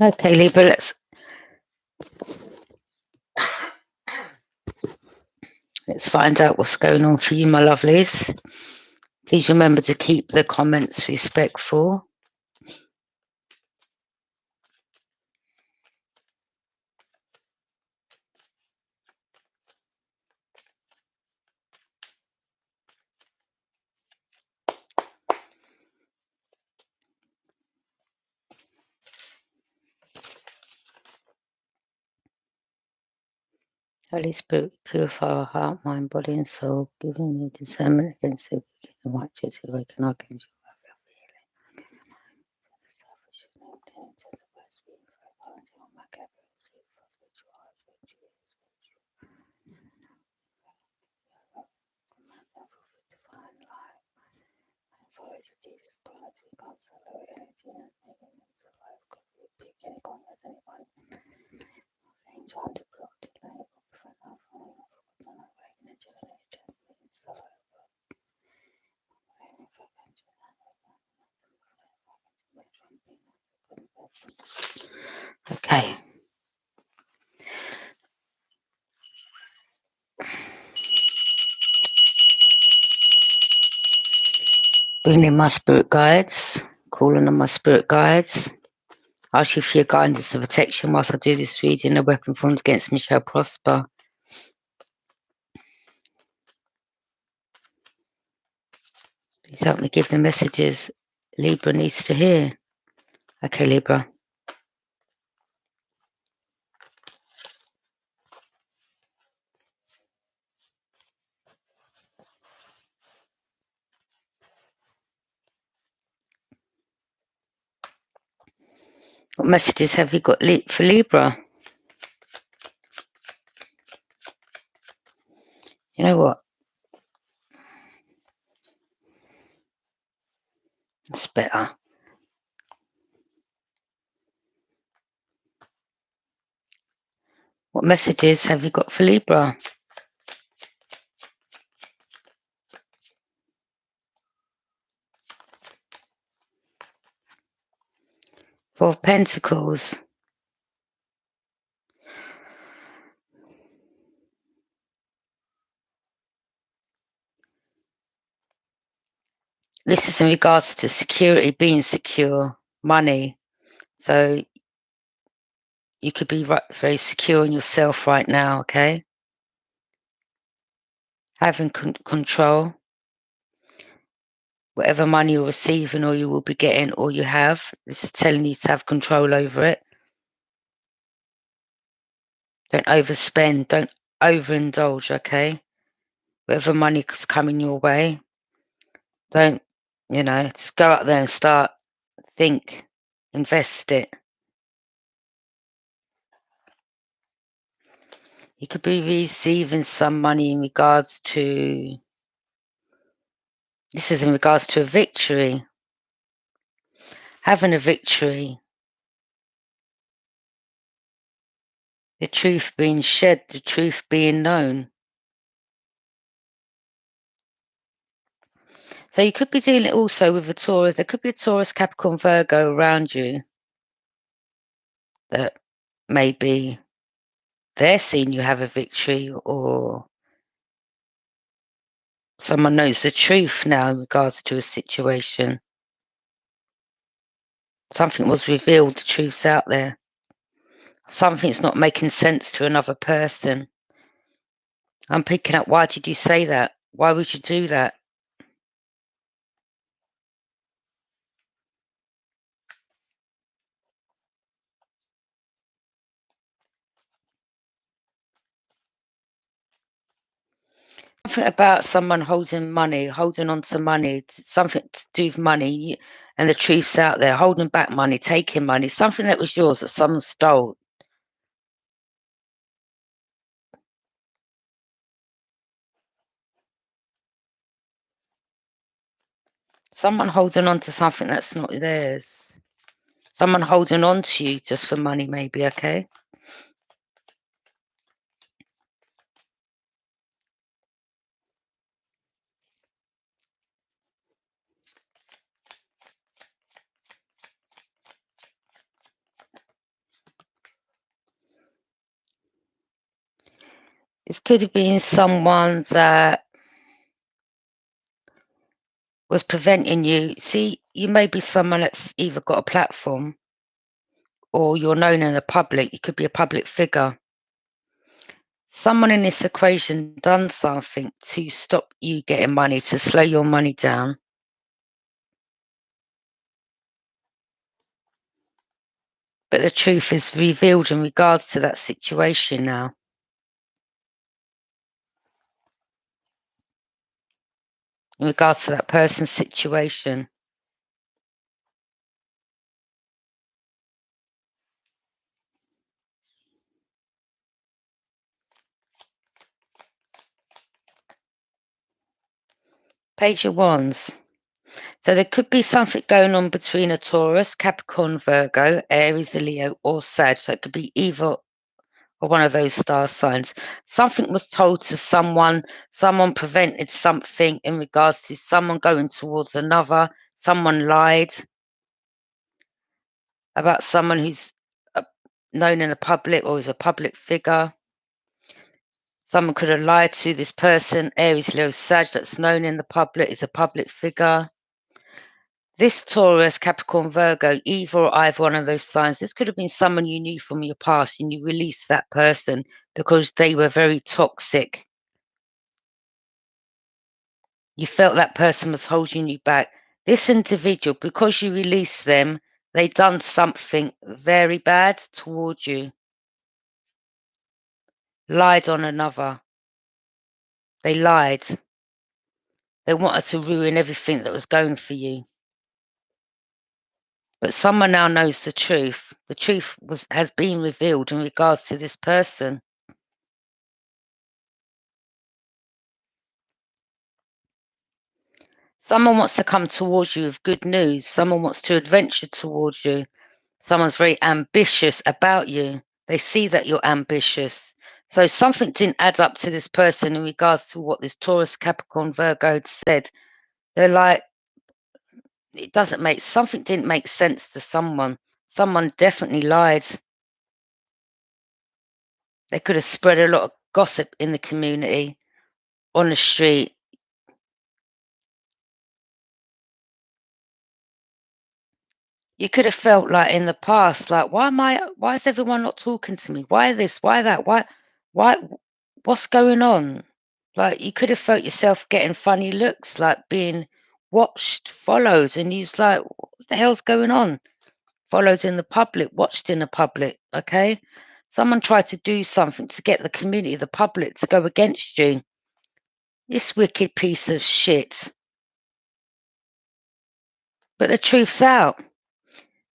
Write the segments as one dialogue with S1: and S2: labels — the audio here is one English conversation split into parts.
S1: Okay, Libra, let's find out what's going on for you, my lovelies. Please remember to keep the comments respectful. Holy Spirit, purify our heart, mind, body, and soul, giving me discernment against the wicked and righteous who awaken our kingdom. Okay. Bring in my spirit guides, calling on my spirit guides. Ask you for your guidance and protection whilst I do this reading. No weapon formed against me shall prosper. Please help me give the messages Libra needs to hear. Okay, Libra. What messages have you got for Libra? You know what? It's better. What messages have you got for Libra? Four of Pentacles. This is in regards to security, being secure, money. So you could be very secure in yourself right now, okay? Having control. Whatever money you're receiving or you will be getting or you have, this is telling you to have control over it. Don't overspend. Don't overindulge, okay? Whatever money's coming your way, don't, just go out there and start, think, invest it. You could be receiving some money in regards to, this is in regards to a victory. Having a victory. The truth being shed, the truth being known. So you could be dealing also with a Taurus. There could be a Taurus, Capricorn, Virgo around you that maybe they're seeing you have a victory, or someone knows the truth now in regards to a situation. Something was revealed, the truth's out there. Something's not making sense to another person. I'm picking up, why did you say that? Why would you do that? Something about someone holding money, holding on to money, something to do with money, and the truth's out there, holding back money, taking money, something that was yours that someone stole. Someone holding on to something that's not theirs. Someone holding on to you just for money, maybe, okay? This could have been someone that was preventing you. See, you may be someone that's either got a platform or you're known in the public. You could be a public figure. Someone in this equation done something to stop you getting money, to slow your money down. But the truth is revealed in regards to that situation now. In regards to that person's situation. Page of Wands. So there could be something going on between a Taurus, Capricorn, Virgo, Aries, a Leo, or Sag. So it could be either or one of those star signs. Something was told to someone, someone prevented something in regards to someone going towards another, someone lied about someone who's known in the public or is a public figure. Someone could have lied to this person, Aries, Leo, Sag, that's known in the public, is a public figure. This Taurus, Capricorn, Virgo, either one of those signs, this could have been someone you knew from your past and you released that person because they were very toxic. You felt that person was holding you back. This individual, because you released them, they done something very bad towards you. Lied on another. They lied. They wanted to ruin everything that was going for you. But someone now knows the truth. The truth has been revealed in regards to this person. Someone wants to come towards you with good news. Someone wants to adventure towards you. Someone's very ambitious about you. They see that you're ambitious. So something didn't add up to this person in regards to what this Taurus, Capricorn, Virgo had said. They're like, something didn't make sense to someone. Someone definitely lied. They could have spread a lot of gossip in the community, on the street. You could have felt like in the past, like, why is everyone not talking to me? Why this? Why that? Why, what's going on? Like, you could have felt yourself getting funny looks, like being watched, followed, and you's like, what the hell's going on? Followed in the public, watched in the public, okay? Someone tried to do something to get the community, the public, to go against you. This wicked piece of shit. But the truth's out.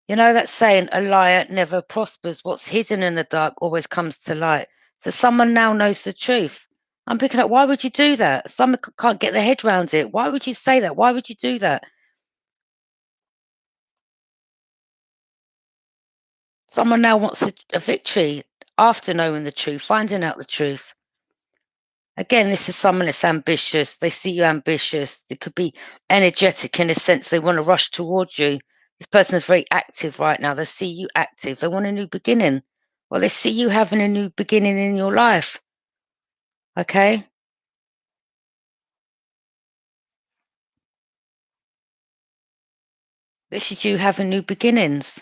S1: You know that saying, a liar never prospers. What's hidden in the dark always comes to light. So someone now knows the truth. I'm picking up, why would you do that? Someone can't get their head around it. Why would you say that? Why would you do that? Someone now wants a victory after knowing the truth, finding out the truth. Again, this is someone that's ambitious. They see you ambitious. They could be energetic in a sense. They want to rush towards you. This person is very active right now. They see you active. They want a new beginning. Well, they see you having a new beginning in your life. Okay? This is you having new beginnings.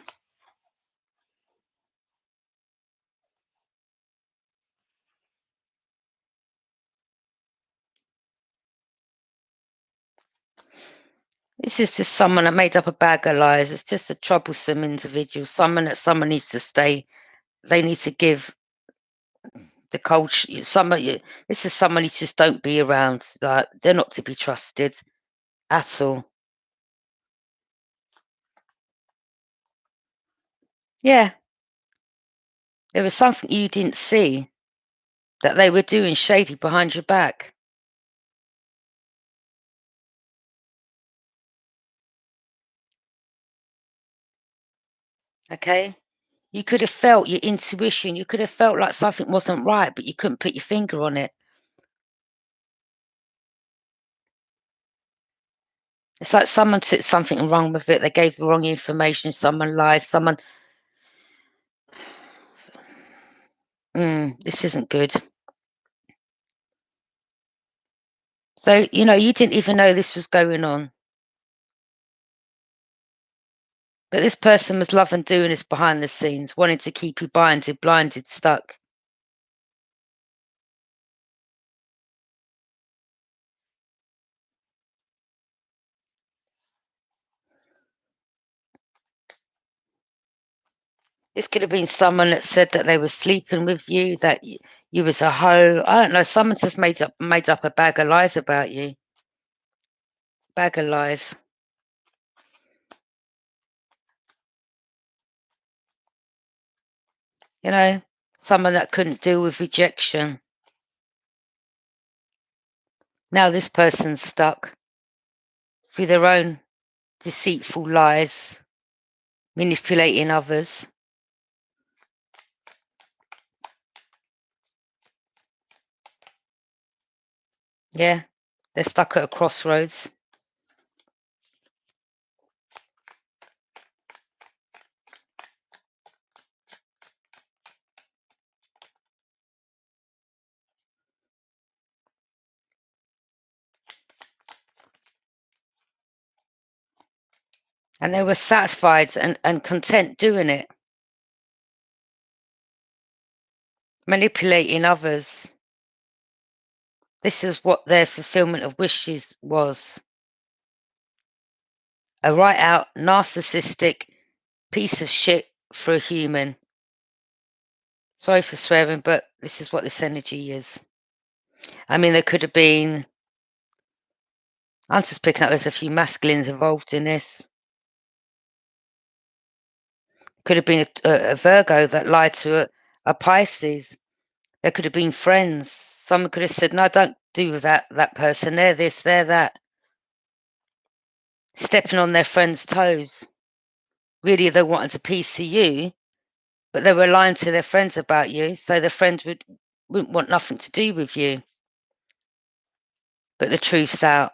S1: This is just someone that made up a bag of lies. It's just a troublesome individual. Someone that someone needs to stay. They need to give the culture. This is someone you just don't be around. Like, they're not to be trusted at all. Yeah, there was something you didn't see that they were doing shady behind your back. Okay, you could have felt your intuition. You could have felt like something wasn't right, but you couldn't put your finger on it. It's like someone took something wrong with it. They gave the wrong information. Someone lied. Someone. This isn't good. So, you didn't even know this was going on. But this person was loving doing this behind the scenes, wanting to keep you blinded, stuck. This could have been someone that said that they were sleeping with you, that you was a hoe. I don't know. Someone just made up a bag of lies about you. Bag of lies. You know, someone that couldn't deal with rejection. Now this person's stuck through their own deceitful lies, manipulating others. Yeah, they're stuck at a crossroads. And they were satisfied and content doing it, manipulating others. This is what their fulfillment of wishes was. A right out narcissistic piece of shit for a human. Sorry for swearing, but this is what this energy is. I mean, there could have been, I'm just picking up, there's a few masculines involved in this. Could have been a Virgo that lied to a Pisces. There could have been friends. Someone could have said, no, don't do with that person. They're this, they're that. Stepping on their friend's toes. Really, they wanted a piece of you, but they were lying to their friends about you, so their friends wouldn't want nothing to do with you. But the truth's out.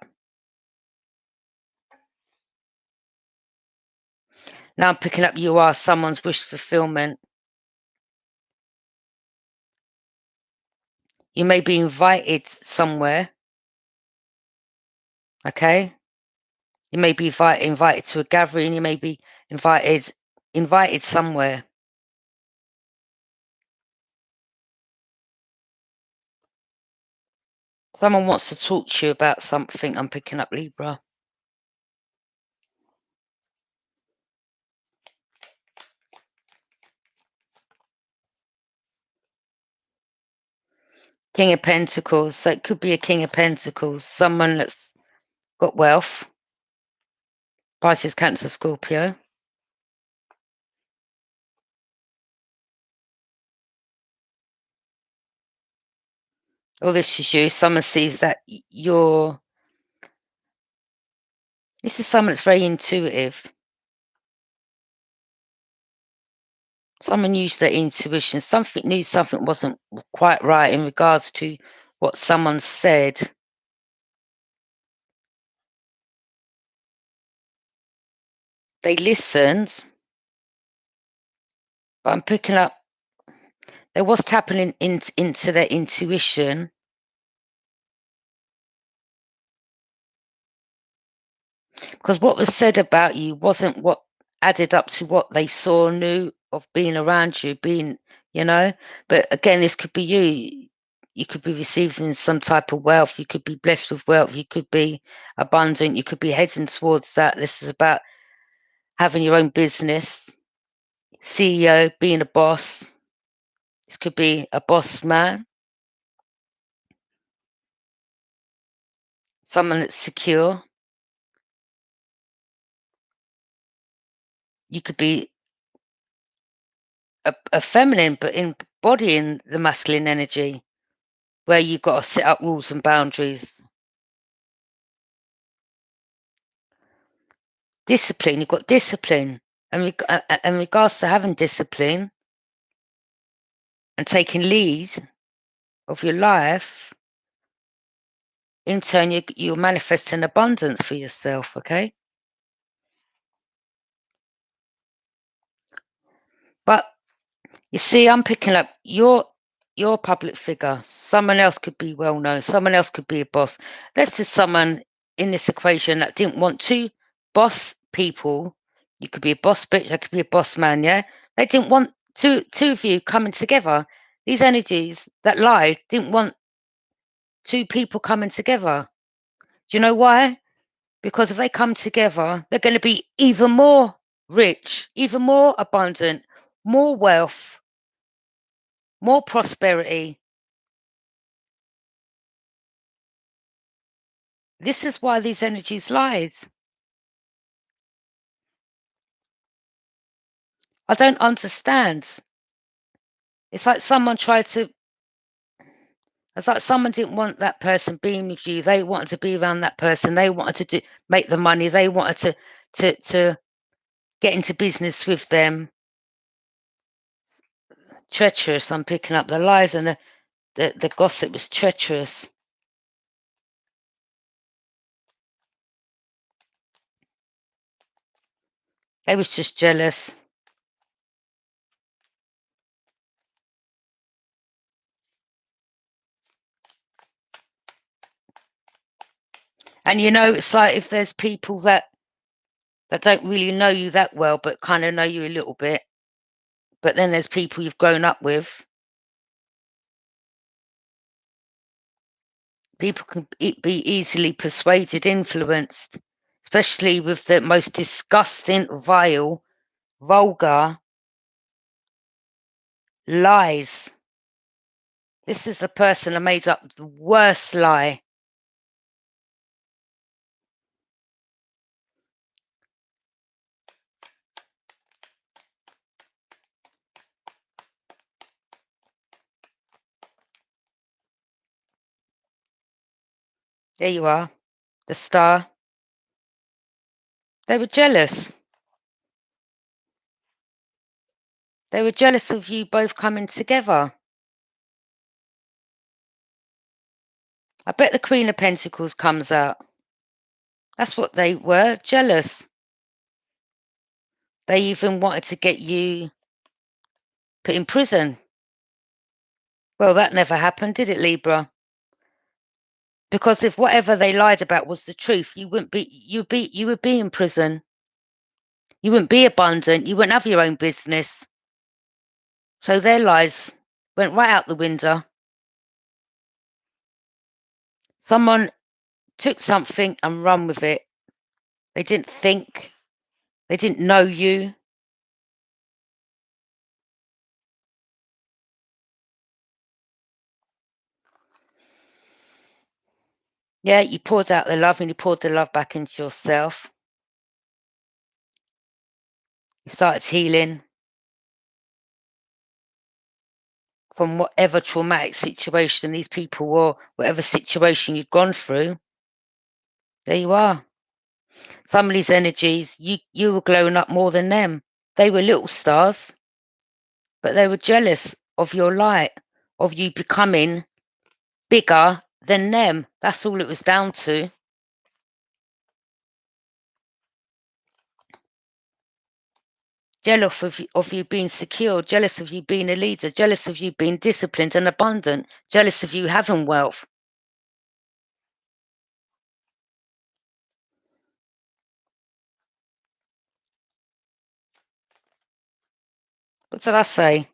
S1: Now I'm picking up you are someone's wish fulfillment. You may be invited somewhere, okay? You may be invited to a gathering. You may be invited somewhere. Someone wants to talk to you about something. I'm picking up Libra. King of Pentacles. So it could be a King of Pentacles. Someone that's got wealth. Pisces, Cancer, Scorpio. Or this is you. Someone sees that you're... This is someone that's very intuitive. Someone used their intuition. Something knew something wasn't quite right in regards to what someone said. They listened. But I'm picking up, there was tapping into their intuition. Because what was said about you wasn't what added up to what they saw, knew of being around you, But again, this could be you. You could be receiving some type of wealth. You could be blessed with wealth. You could be abundant. You could be heading towards that. This is about having your own business, CEO, being a boss. This could be a boss man, someone that's secure. You could be a feminine, but embodying the masculine energy, where you've got to set up rules and boundaries. Discipline, you've got discipline. And in regards to having discipline and taking lead of your life, in turn, you're manifesting abundance for yourself, okay? But you see, I'm picking up you're a public figure. Someone else could be well known. Someone else could be a boss. Let's just someone in this equation that didn't want two boss people. You could be a boss bitch. I could be a boss man. Yeah, they didn't want two of you coming together. These energies that lied didn't want two people coming together. Do you know why? Because if they come together, they're going to be even more rich, even more abundant, more wealth, more prosperity. This is why these energies lies. I don't understand. It's like someone tried to. It's like someone didn't want that person being with you. They wanted to be around that person. They wanted to make the money. They wanted to get into business with them. Treacherous. I'm picking up the lies and the gossip was treacherous. They was just jealous. And it's like if there's people that don't really know you that well, but kind of know you a little bit. But then there's people you've grown up with. People can be easily persuaded, influenced, especially with the most disgusting, vile, vulgar lies. This is the person that made up the worst lie. There you are, the star. They were jealous. They were jealous of you both coming together. I bet the Queen of Pentacles comes out. That's what they were, jealous. They even wanted to get you put in prison. Well, that never happened, did it, Libra? Because if whatever they lied about was the truth, you would be in prison. You wouldn't be abundant. You wouldn't have your own business. So their lies went right out the window. Someone took something and run with it. They didn't think. They didn't know you. Yeah, you poured out the love and you poured the love back into yourself. You started healing from whatever traumatic situation these people were, whatever situation you'd gone through. There you are. Some of these energies, you were glowing up more than them. They were little stars, but they were jealous of your light, of you becoming bigger than them. That's all it was down to. Jealous of you being secure, jealous of you being a leader, jealous of you being disciplined and abundant, jealous of you having wealth. What did I say?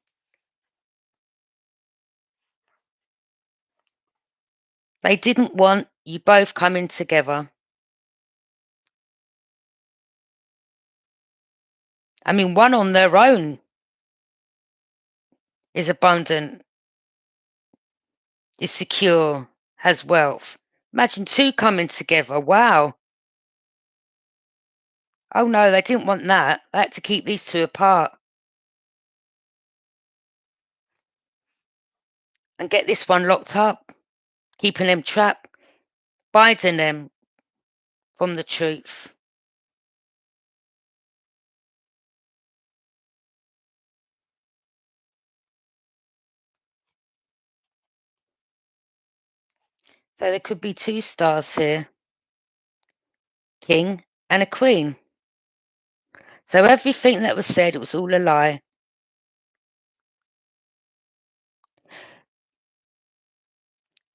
S1: They didn't want you both coming together. I mean, one on their own is abundant, is secure, has wealth. Imagine two coming together. Wow. Oh no, they didn't want that. They had to keep these two apart and get this one locked up, keeping them trapped, biding them from the truth. So there could be two stars here, king and a queen. So everything that was said, it was all a lie.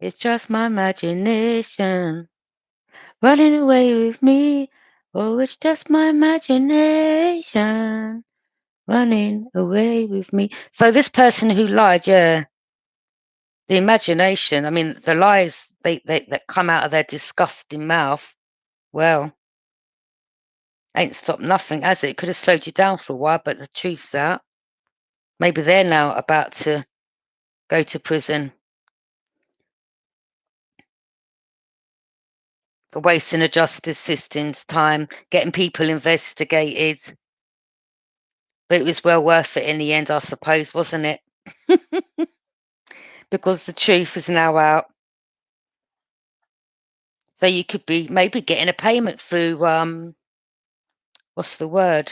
S1: It's just my imagination running away with me. Oh, it's just my imagination running away with me. So this person who lied, yeah, the imagination, I mean, the lies they that come out of their disgusting mouth, well, ain't stopped nothing, has it? It could have slowed you down for a while, but the truth's out. Maybe they're now about to go to prison for wasting the justice system's time, getting people investigated. But it was well worth it in the end, I suppose, wasn't it? Because the truth is now out. So you could be maybe getting a payment through, what's the word?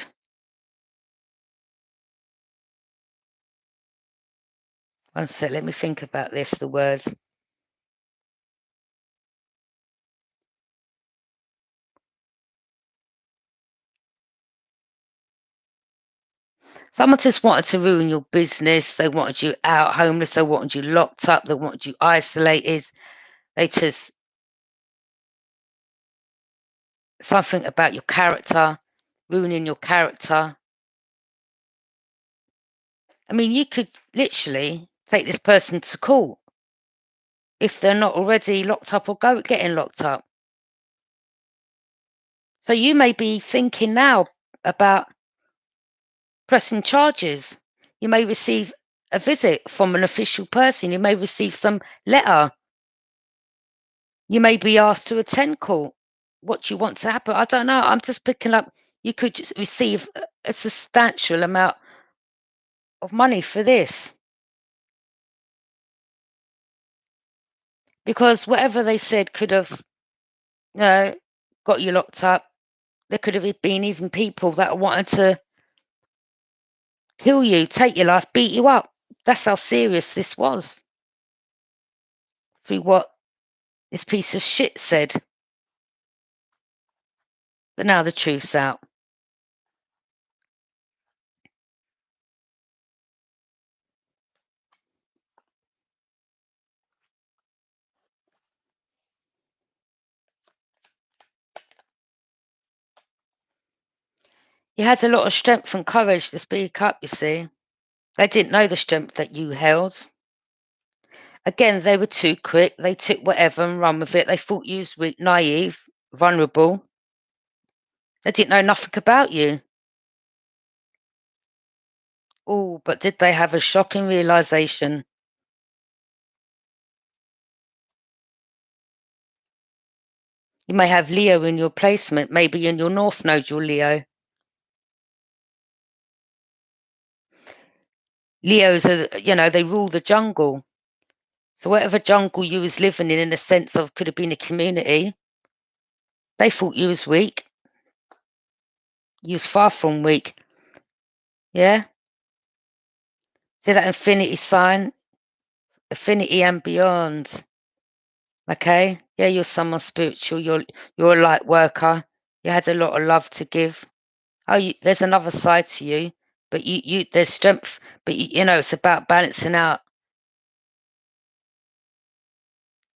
S1: One sec, let me think about this, the words. Someone just wanted to ruin your business. They wanted you out homeless. They wanted you locked up. They wanted you isolated. They just something about your character, ruining your character. I mean, you could literally take this person to court if they're not already locked up or getting locked up. So you may be thinking now about pressing charges. You may receive a visit from an official person. You may receive some letter. You may be asked to attend court. What do you want to happen? I don't know. I'm just picking up. You could just receive a substantial amount of money for this because whatever they said could have, you know, got you locked up. There could have been even people that wanted to kill you, take your life, beat you up. That's how serious this was through what this piece of shit said. But now the truth's out. You had a lot of strength and courage to speak up, you see. They didn't know the strength that you held. Again, they were too quick. They took whatever and run with it. They thought you was weak, naive, vulnerable. They didn't know nothing about you. Oh, but did they have a shocking realization? You may have Leo in your placement, maybe in your North Node, you're Leo. Leos are, they rule the jungle. So whatever jungle you was living in a sense of could have been a community, they thought you was weak. You was far from weak. Yeah? See that infinity sign? Affinity and beyond. Okay? Yeah, you're someone spiritual. You're a light worker. You had a lot of love to give. Oh, there's another side to you, but there's strength. But it's about balancing out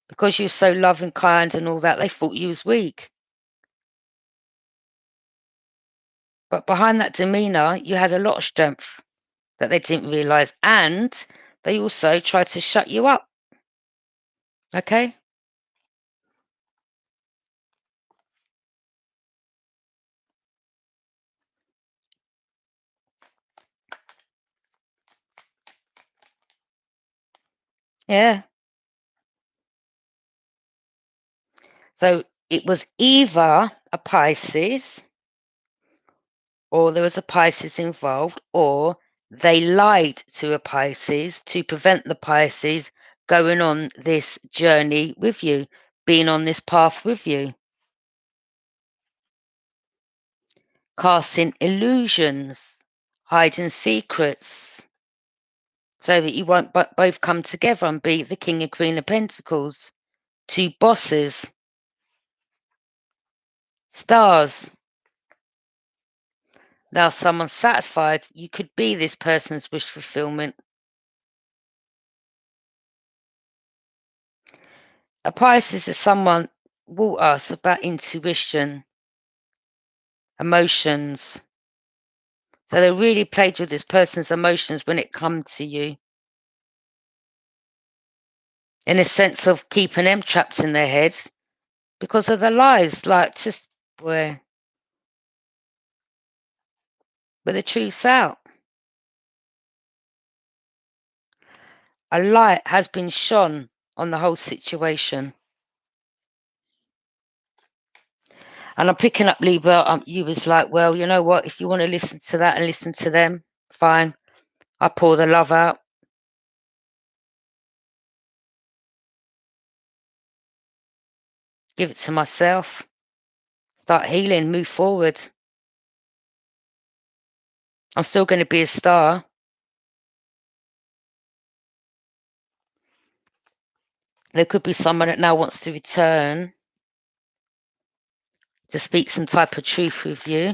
S1: because you're so loving, kind, and all that. They thought you was weak, but behind that demeanor, you had a lot of strength that they didn't realize, and they also tried to shut you up. Okay? Yeah. So it was either a Pisces or there was a Pisces involved, or they lied to a Pisces to prevent the Pisces going on this journey with you, being on this path with you, casting illusions, hiding secrets, so that you won't both come together and be the King and Queen of Pentacles, two bosses, stars. Now, someone's satisfied, you could be this person's wish fulfillment. A Pisces is someone taught us about intuition, emotions. So they really played with this person's emotions when it come to you, in a sense of keeping them trapped in their heads because of the lies, like just where the truth's out. A light has been shone on the whole situation. And I'm picking up Libra. You was like, well, you know what? If you want to listen to that and listen to them, fine. I pour the love out. Give it to myself. Start healing. Move forward. I'm still going to be a star. There could be someone that now wants to return to speak some type of truth with you.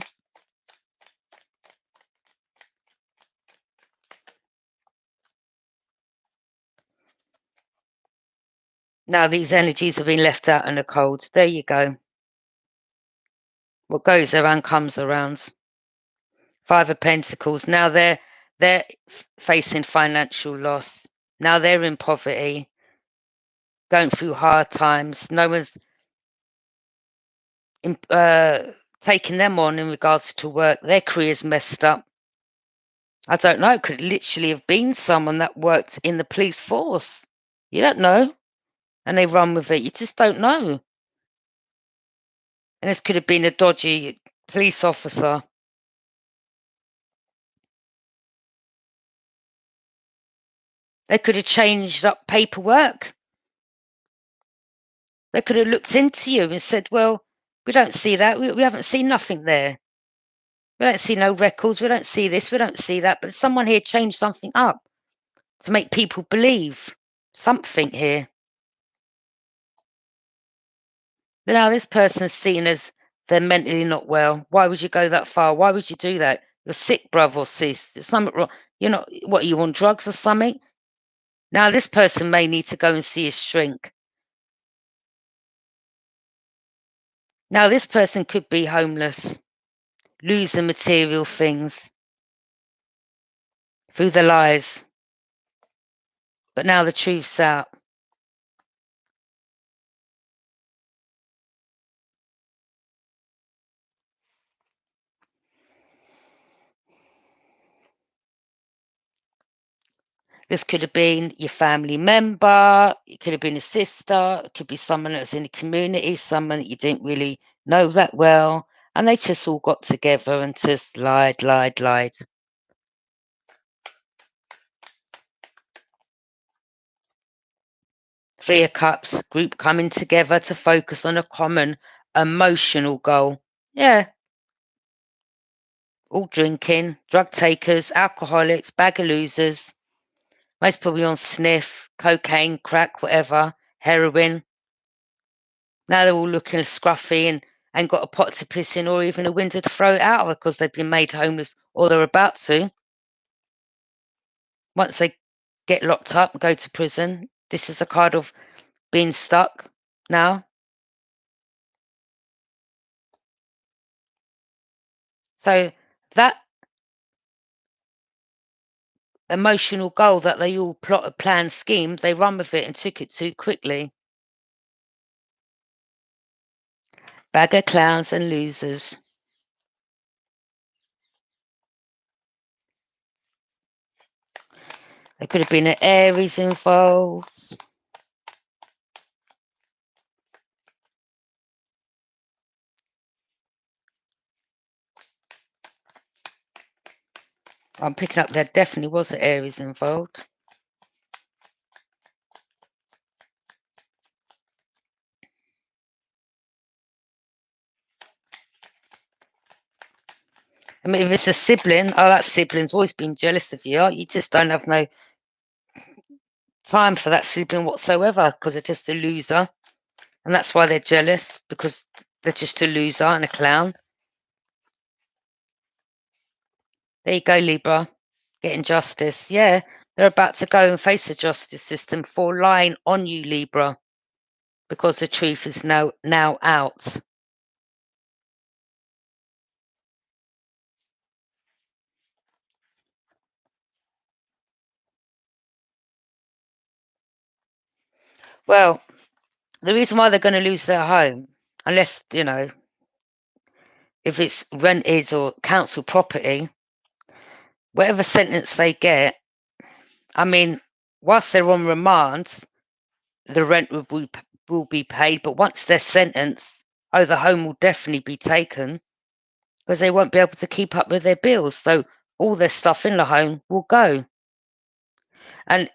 S1: Now these energies have been left out in the cold. There you go. What goes around comes around. Five of Pentacles. Now they're facing financial loss. Now they're in poverty, going through hard times. No one's taking them on in regards to work. Their career's messed up. I don't know. It could literally have been someone that worked in the police force. You don't know. And they run with it. You just don't know. And this could have been a dodgy police officer. They could have changed up paperwork. They could have looked into you and said, well, we don't see that. We haven't seen nothing there. We don't see no records. We don't see this. We don't see that. But someone here changed something up to make people believe something here. Now, this person's seen as they're mentally not well. Why would you go that far? Why would you do that? You're sick, brother or sis. There's something wrong. You're not, what, are you on drugs or something? Now, this person may need to go and see a shrink. Now, this person could be homeless, losing material things through the lies. But now the truth's out. This could have been your family member, it could have been a sister, it could be someone that's in the community, someone that you didn't really know that well, and they just all got together and just lied. Three of Cups, group coming together to focus on a common emotional goal. Yeah, all drinking, drug takers, alcoholics, bag of losers, most probably on sniff, cocaine, crack, whatever, heroin. Now they're all looking scruffy and got a pot to piss in or even a window to throw it out of because they've been made homeless or they're about to. Once they get locked up and go to prison, this is a card of being stuck now. So that emotional goal that they all plot, plan, schemed, they run with it and took it too quickly. Bag of clowns and losers. There could have been an Aries involved. I'm picking up there definitely was an Aries involved. I mean, if it's a sibling, oh, that sibling's always been jealous of you. You just don't have no time for that sibling whatsoever because they're just a loser. And that's why they're jealous, because they're just a loser and a clown. There you go, Libra. Getting justice. Yeah, they're about to go and face the justice system for lying on you, Libra. because the truth is now out. Well, the reason why they're going to lose their home, unless, if it's rented or council property, whatever sentence they get, I mean, whilst they're on remand, the rent will be paid, but once they're sentenced, the home will definitely be taken because they won't be able to keep up with their bills. So all their stuff in the home will go. And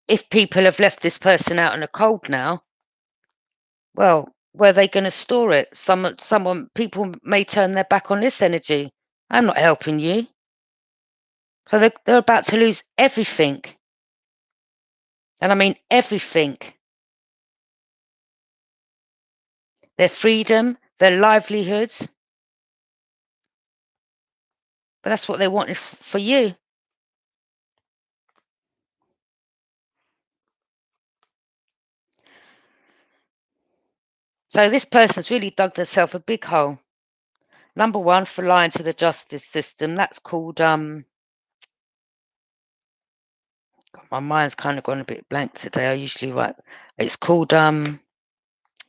S1: if people have left this person out in the cold now, well, where are they going to store it? People may turn their back on this energy. I'm not helping you. So they're about to lose everything. And I mean everything. Their freedom, their livelihoods. But that's what they wanted for you. So this person's really dug themselves a big hole. Number one, for lying to the justice system. That's called my mind's kind of gone a bit blank today. I usually write. It's called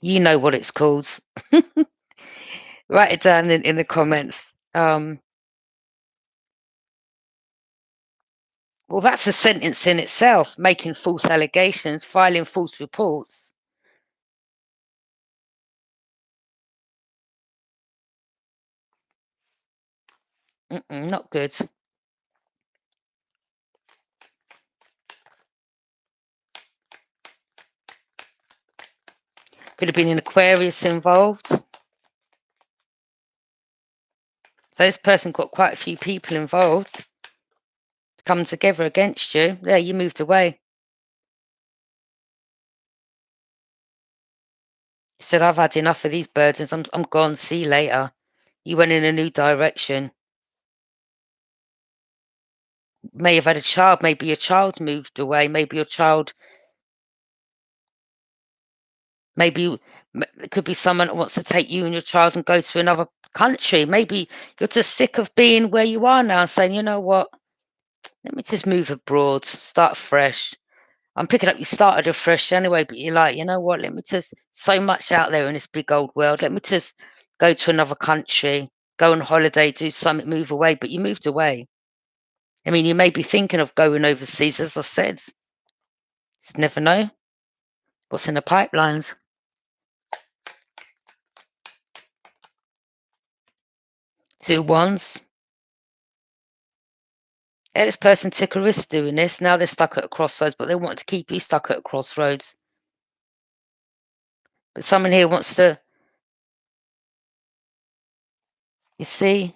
S1: you know what it's called. Write it down in the comments. Well, that's a sentence in itself, making false allegations, filing false reports. Not good. Could have been an Aquarius involved. So this person got quite a few people involved come together against you. There, you moved away. You said, I've had enough of these burdens. I'm gone. See you later. You went in a new direction. May have had a child. Maybe your child moved away. Maybe your child, maybe it could be someone that wants to take you and your child and go to another country. Maybe you're just sick of being where you are now, saying, you know what? Let me just move abroad, start fresh. I'm picking up you started afresh anyway, but you're like, you know what? Let me just, so much out there in this big old world. Let me just go to another country, go on holiday, do something, move away. But you moved away. I mean, you may be thinking of going overseas, as I said. Just never know what's in the pipelines. Two wands. Yeah, this person took a risk doing this. Now they're stuck at a crossroads, but they want to keep you stuck at a crossroads. But someone here wants to, you see,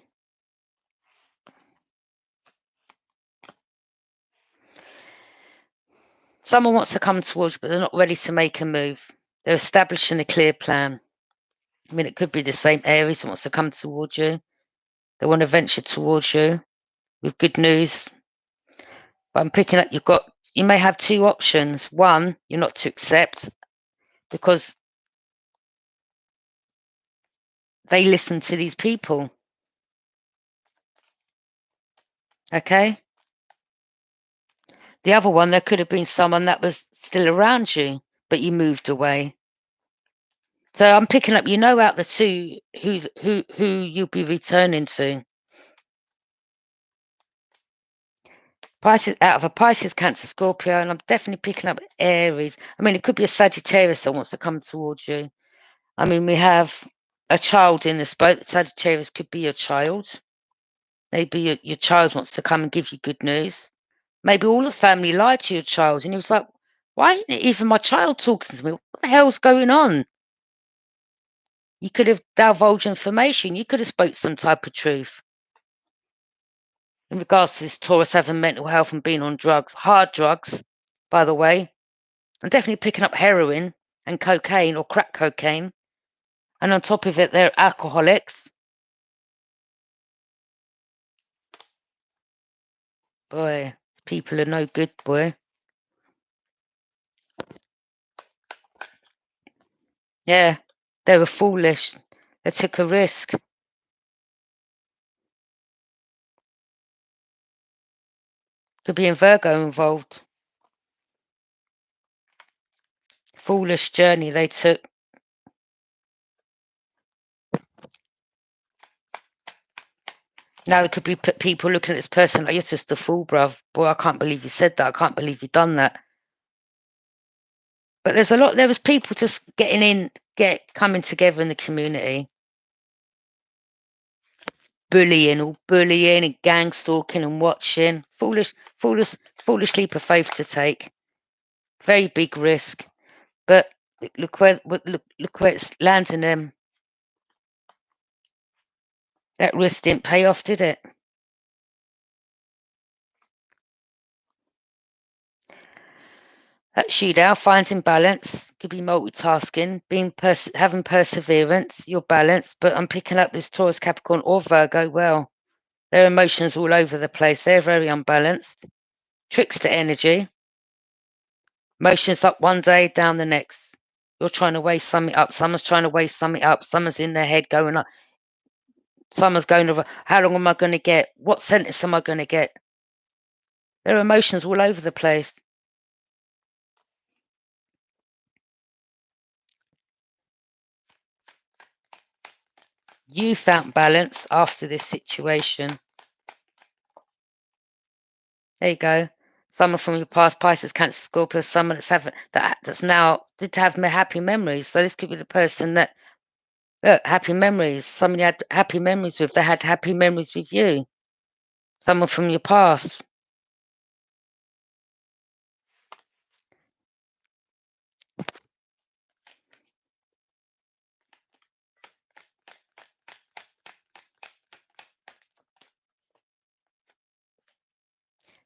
S1: someone wants to come towards you, but they're not ready to make a move. They're establishing a clear plan. I mean, it could be the same Aries that wants to come towards you. They want to venture towards you with good news. But I'm picking up, you may have two options. One, you're not to accept because they listen to these people. Okay? The other one, there could have been someone that was still around you, but you moved away. So I'm picking up, out the two who you'll be returning to. Pisces, out of a Pisces, Cancer, Scorpio, and I'm definitely picking up Aries. I mean, it could be a Sagittarius that wants to come towards you. I mean, we have a child in this boat. Sagittarius could be your child. Maybe your child wants to come and give you good news. Maybe all the family lied to your child, and he was like, "Why isn't even my child talking to me? What the hell's going on?" You could have divulged information. You could have spoke some type of truth in regards to this Taurus having mental health and being on drugs, hard drugs, by the way. I'm definitely picking up heroin and cocaine or crack cocaine. And on top of it, they're alcoholics. Boy, people are no good, boy. Yeah, they were foolish. They took a risk. Could be in Virgo involved. Foolish journey they took. Now there could be people looking at this person like, you're just a fool, bruv. Boy, I can't believe you said that. I can't believe you done that. But there was people just getting in, coming together in the community. All bullying and gang stalking and watching. Foolish leap of faith to take. Very big risk. But look where it's landing them. That risk didn't pay off, did it? That shootout finds imbalance. Could be multitasking, having perseverance, your balance. But I'm picking up this Taurus, Capricorn, or Virgo. Well, their emotions all over the place. They're very unbalanced. Trickster energy. Emotions up one day, down the next. You're trying to weigh something up. Someone's trying to weigh something up. Someone's in their head going up. Someone's going over. How long am I going to get? What sentence am I going to get? There are emotions all over the place. You found balance after this situation. There you go. Someone from your past, Pisces, Cancer, Scorpio, someone that's now did have happy memories. So this could be the person that happy memories. Someone you had happy memories with. They had happy memories with you. Someone from your past.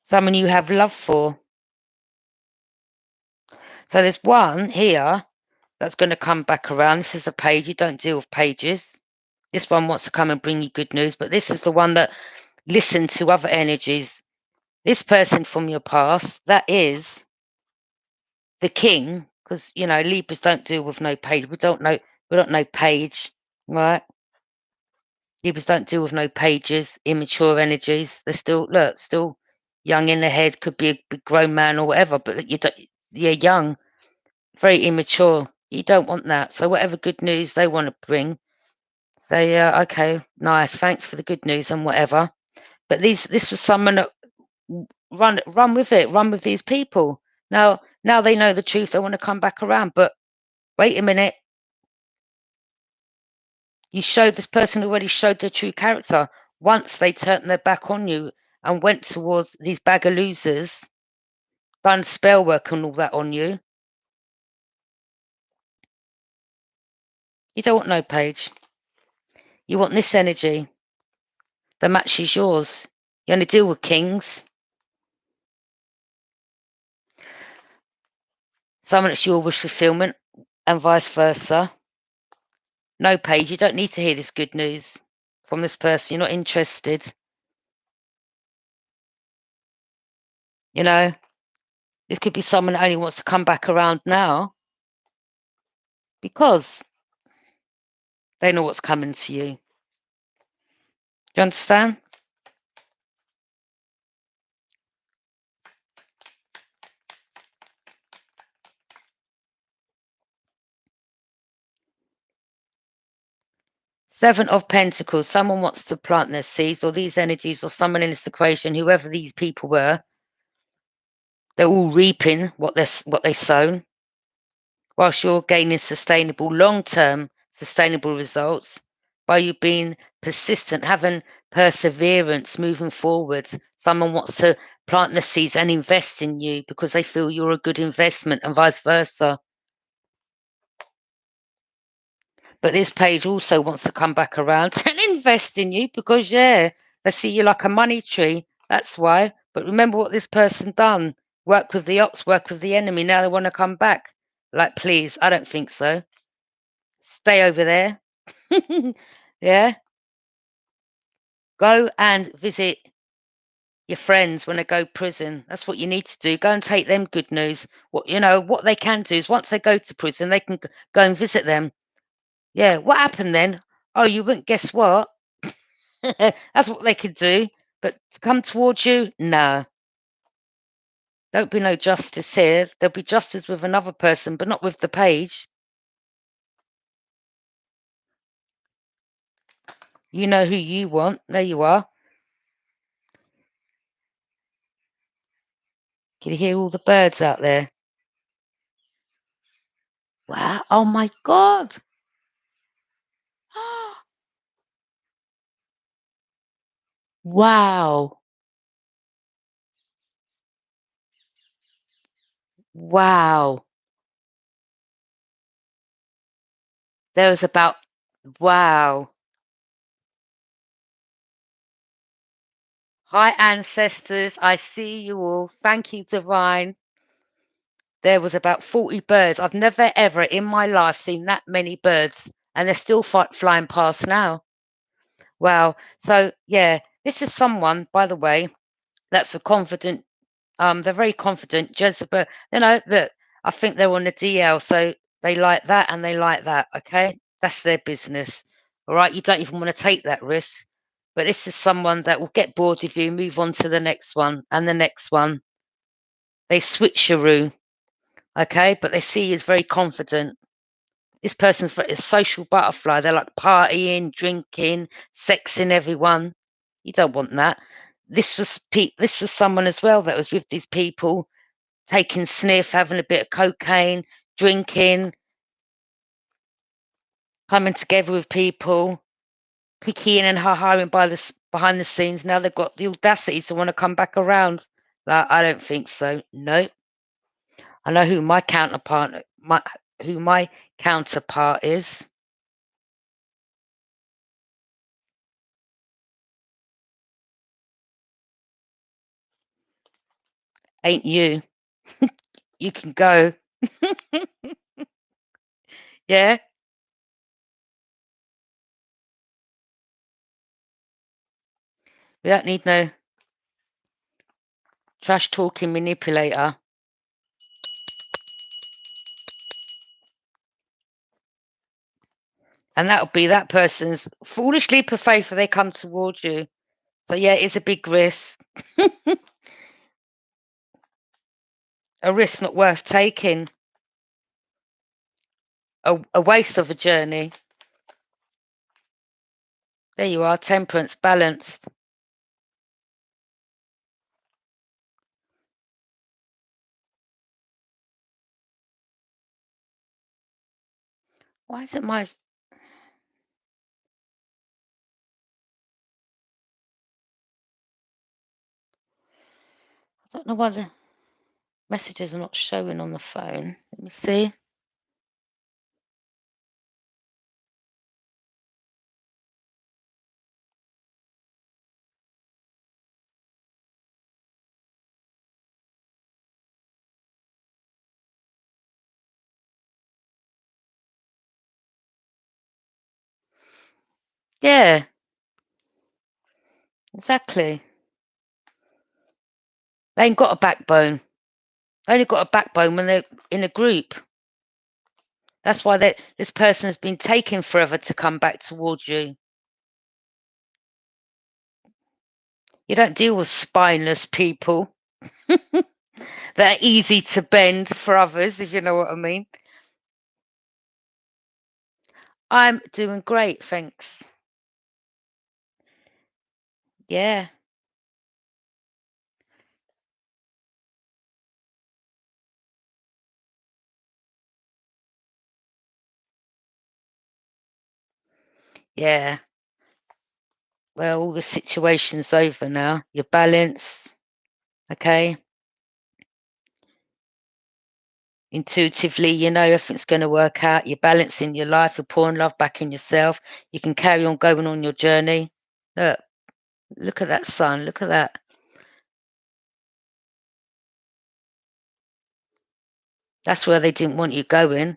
S1: Someone you have love for. So there's one here that's going to come back around. This is a page. You don't deal with pages. This one wants to come and bring you good news, but this is the one that listened to other energies. This person from your past, that is the king, because Libras don't deal with no page. We don't know page, right? Libras don't deal with no pages, immature energies. They're still young in the head, could be a big grown man or whatever, but you're young, very immature. You don't want that. So whatever good news they want to bring, say, okay, nice, thanks for the good news and whatever. But this was someone that run with it, run with these people. Now they know the truth. They want to come back around, but wait a minute. This person already showed their true character. Once they turned their back on you and went towards these bag of losers, done spell work and all that on you. You don't want no page. You want this energy that matches yours. You only deal with kings. Someone that's your wish fulfillment and vice versa. No page. You don't need to hear this good news from this person. You're not interested. This could be someone that only wants to come back around now because they know what's coming to you. Do you understand? Seven of Pentacles. Someone wants to plant their seeds, or these energies, or someone in this equation, whoever these people were, they're all reaping what they sown, whilst you're gaining sustainable, long-term, sustainable results by you being persistent, having perseverance, moving forwards. Someone wants to plant the seeds and invest in you because they feel you're a good investment, and vice versa. But this page also wants to come back around and invest in you because, they see you like a money tree. That's why. But remember what this person done. Work with the ops, work with the enemy. Now they want to come back. Like, please, I don't think so. Stay over there. Yeah. Go and visit Your friends when they go prison. That's what you need to do. Go and take them good news. What they can do is once they go to prison, they can go and visit them. Yeah, what happened then? Oh, you wouldn't guess what? That's what they could do. But to come towards you, no. Don't be no justice here. There'll be justice with another person, but not with the page. You know who you want. There you are. Can you hear all the birds out there? Wow. Oh my God. Wow. Wow. There was about, wow. Hi, ancestors. I see you all. Thank you, Divine. There was about 40 birds. I've never, ever in my life seen that many birds, and they're still flying past now. Wow. So, yeah, this is someone, by the way, that's a confident, they're very confident. Jezebel, that I think they're on the DL, so they like that and they like that. Okay. That's their business. All right. You don't even want to take that risk. But this is someone that will get bored of you, move on to the next one and the next one. They switcheroo. Okay. But they see you as very confident. This person's a social butterfly. They're like partying, drinking, sexing everyone. You don't want that. This was someone as well that was with these people, taking sniff, having a bit of cocaine, drinking, coming together with people, kicking and ha-haing behind the scenes. Now they've got the audacity to want to come back around. Like, I don't think so. No, I know who my counterpart is. Ain't you? You can go. Yeah, we don't need no trash talking manipulator. And that'll be that person's foolish leap of faith if they come towards you. So yeah, it's a big risk. A risk not worth taking. A waste of a journey. There you are, temperance, balanced. Why is it I don't know why the messages are not showing on the phone. Let me see. Yeah, exactly. They ain't got a backbone. They only got a backbone when they're in a group. That's why this person has been taking forever to come back towards you. You don't deal with spineless people that are easy to bend for others, if you know what I mean. I'm doing great, thanks. Yeah, yeah. Well, all the situation's over now. You're balanced, okay? Intuitively, you know everything's going to work out. You're balancing your life. You're pouring love back in yourself. You can carry on going on your journey. Look, look at that sun. Look at that. That's where they didn't want you going,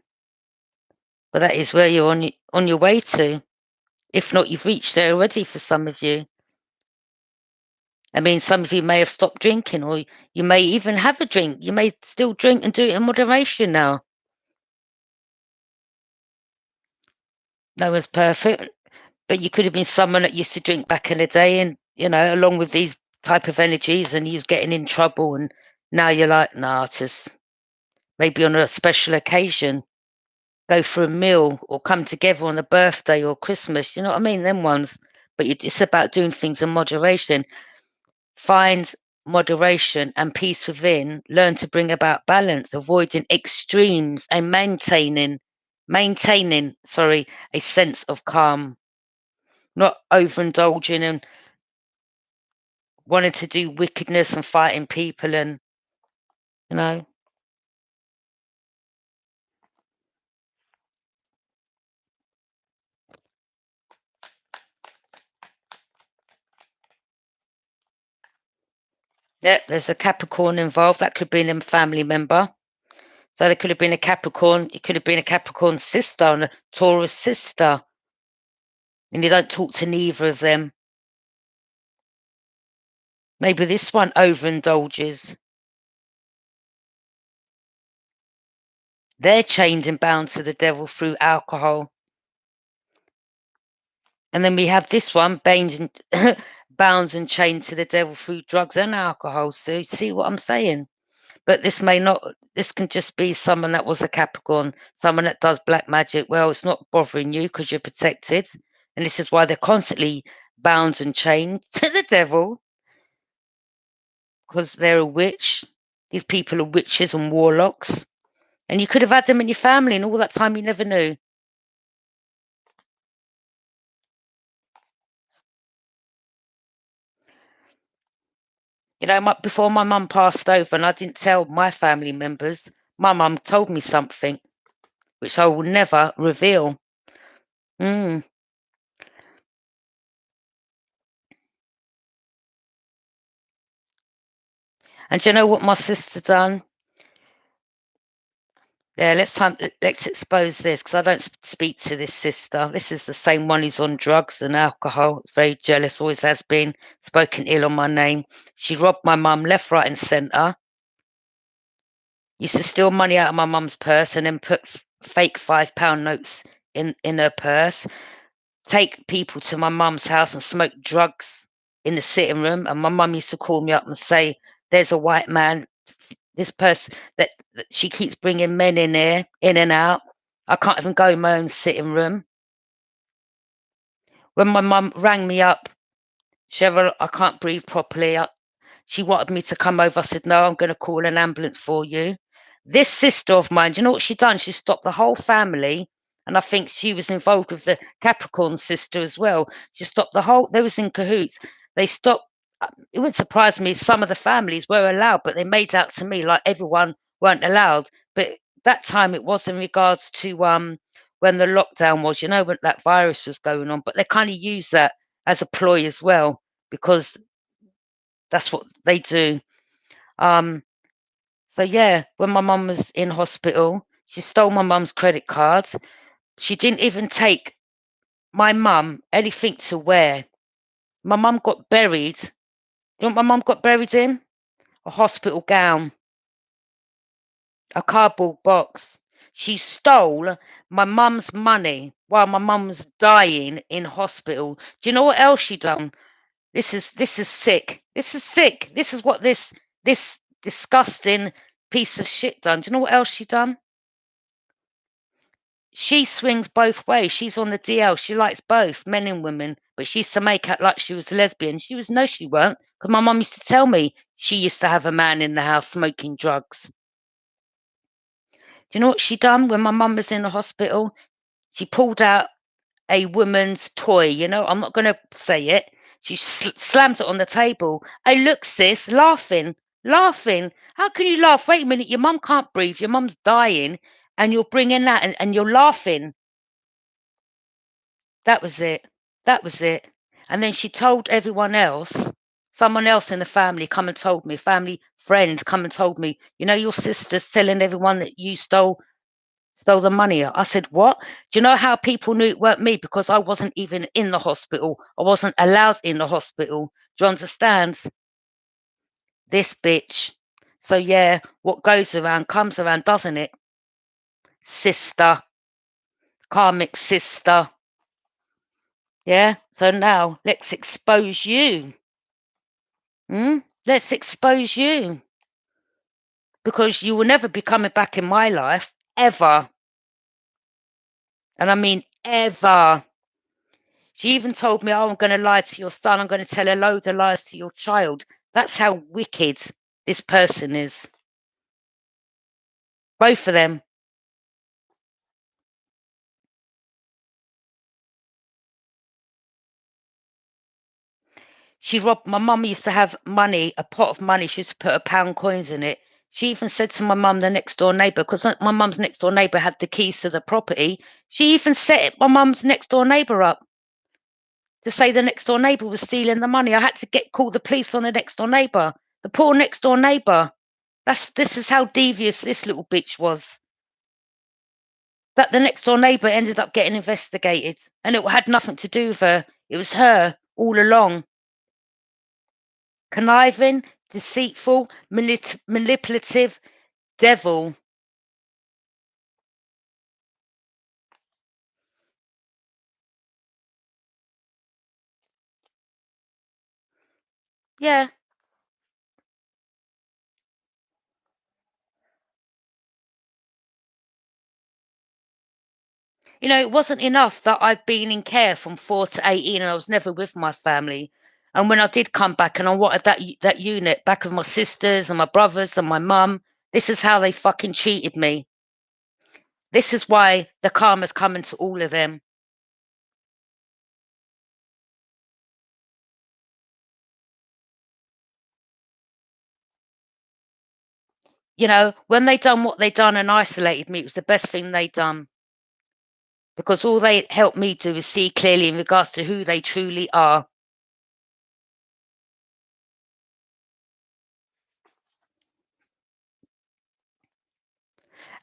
S1: but that is where you're on your way to. If not, you've reached there already for some of you. I mean, some of you may have stopped drinking, or you may even have a drink. You may still drink and do it in moderation now. No one's perfect, but you could have been someone that used to drink back in the day, and along with these type of energies, and you was getting in trouble, and now you're like, nah, just maybe on a special occasion, go for a meal or come together on a birthday or Christmas. You know what I mean? Them ones. But it's about doing things in moderation. Find moderation and peace within. Learn to bring about balance, avoiding extremes, and maintaining, a sense of calm. Not overindulging and wanting to do wickedness and fighting people, and you know yeah, there's a Capricorn involved. That could be a family member. So there could have been a Capricorn. It could have been a Capricorn sister and a Taurus sister, and you don't talk to neither of them. Maybe this one overindulges. They're chained and bound to the devil through alcohol. And then we have this one, bound and bound and chained to the devil through drugs and alcohol. So you see what I'm saying? But this can just be someone that was a Capricorn, someone that does black magic. Well, it's not bothering you because you're protected. And this is why they're constantly bound and chained to the devil, because they're a witch. These people are witches and warlocks. And you could have had them in your family, and all that time you never knew. Before my mum passed over, and I didn't tell my family members, my mum told me something which I will never reveal. Mm. And do you know what my sister done? Yeah, let's expose this, because I don't speak to this sister. This is the same one who's on drugs and alcohol. Very jealous, always has been. Spoken ill on my name. She robbed my mum left, right, and centre. Used to steal money out of my mum's purse and then put fake £5 notes in her purse. Take people to my mum's house and smoke drugs in the sitting room. And my mum used to call me up and say, "There's a white man. This person that she keeps bringing men in here, in and out. I can't even go in my own sitting room." When my mum rang me up, "Cheryl, I can't breathe properly." She wanted me to come over. I said, "No, I'm going to call an ambulance for you." This sister of mine, do you know what she done? She stopped the whole family, and I think she was involved with the Capricorn sister as well. She stopped the whole. They was in cahoots. They stopped. It wouldn't surprise me if some of the families were allowed, but they made out to me like everyone weren't allowed. But that time it was in regards to when the lockdown was, when that virus was going on. But they kind of used that as a ploy as well, because that's what they do. Um, so yeah, when my mum was in hospital, she stole my mum's credit cards. She didn't even take my mum anything to wear. My mum got buried. You know what my mum got buried in? A hospital gown, a cardboard box. She stole my mum's money while my mum was dying in hospital. Do you know what else she done? This is sick. This is sick. This is what this disgusting piece of shit done. Do you know what else she done? She swings both ways. She's on the DL. She likes both men and women, but she used to make out like she was a lesbian. She was no, she weren't. Because my mum used to tell me she used to have a man in the house smoking drugs. Do you know what she done when my mum was in the hospital? She pulled out a woman's toy. I'm not going to say it. She slammed it on the table. "Hey, look, sis, laughing, laughing. How can you laugh? Wait a minute, your mum can't breathe. Your mum's dying, and you're bringing that, and you're laughing." That was it. That was it. And then she told everyone else. Someone else in the family come and told me, family friend come and told me, "Your sister's telling everyone that you stole the money." I said, "What?" Do you know how people knew it weren't me? Because I wasn't even in the hospital. I wasn't allowed in the hospital. Do you understand? This bitch. So yeah, what goes around comes around, doesn't it? Sister, karmic sister. Yeah. So now let's expose you. Hmm? Let's expose you. Because you will never be coming back in my life, ever. And I mean ever. She even told me, oh, I'm going to lie to your son. I'm going to tell a load of lies to your child. That's how wicked this person is. Both of them. She robbed my mum used to have money, a pot of money. She used to put a pound coins in it. She even said to my mum, the next door neighbour, because my mum's next door neighbour had the keys to the property. She even set my mum's next door neighbour up to say the next door neighbour was stealing the money. I had to call the police on the next door neighbour, the poor next door neighbour. This is how devious this little bitch was. But the next door neighbour ended up getting investigated, and it had nothing to do with her. It was her all along. Conniving, deceitful, manipulative, devil. Yeah. You know, it wasn't enough that I'd been in care from 4 to 18 and I was never with my family. And when I did come back and I wanted that unit back with my sisters and my brothers and my mum, this is how they fucking treated me. This is why the karma's coming to all of them. You know, when they done what they done and isolated me, it was the best thing they done. Because all they helped me do is see clearly in regards to who they truly are.